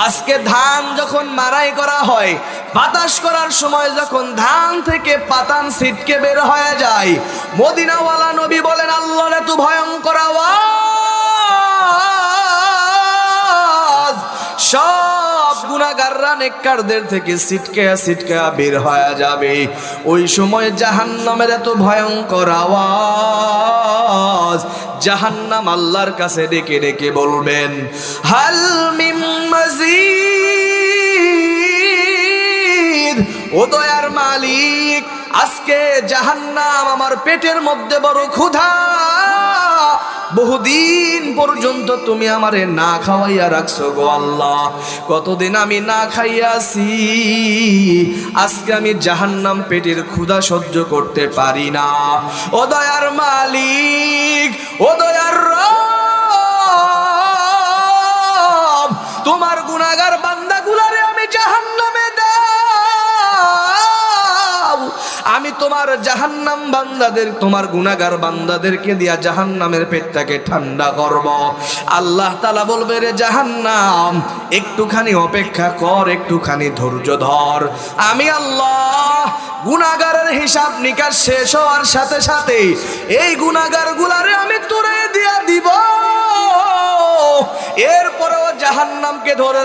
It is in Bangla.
আজকে ধান যখন মারাই করা হয়, বাতাস করার সময় যখন ধান থেকে পাতান ছিটকে বের হয়ে যায়, মদিনাওয়ালা নবী বলেন আল্লাহর এত ভয়ঙ্কর আওয়াজ, সব গুনাহগাররা নেককারদের থেকে ছিটকে ছিটকে বের হয়ে যাবে। ওই সময় জাহান্নামের এত ভয়ঙ্কর আওয়াজ, জাহান্নাম আল্লাহর কাছে ডেকে ডেকে বলবেন হাল মিন মাজিদ, ও দয়ার মালিক, আজকে জাহান্নাম আমার পেটের মধ্যে বড় ক্ষুধা, বহুদিন পর্যন্ত তুমি আমারে না খাওয়াইয়া রাখছো গো আল্লাহ, কতদিন আমি না খাইয়াছি, আজকে আমি জাহান্নাম পেটের ক্ষুধা সহ্য করতে পারি না। ও দয়ার মালিক, ও দয়ার রব, তোমার গুনাহগার বান্দাগুলারে আমি জাহান্নামে দাও, আমি তোমার জাহান্নাম বান্দাদের, তোমার গুনাহগার বান্দাদেরকে দিয়া জাহান্নামের পেটটাকে ঠান্ডা করব। আল্লাহ তাআলা বলবে রে জাহান্নাম, একটুখানি অপেক্ষা কর, একটুখানি ধৈর্য ধর, আমি আল্লাহ গুনাহগারের হিসাব নিকাশ শেষ হওয়ার সাথে সাথে এই গুনাহগার গুলারে আমি তুলে দিয়া দিব, এরপরেও জাহান্নামকে ধরে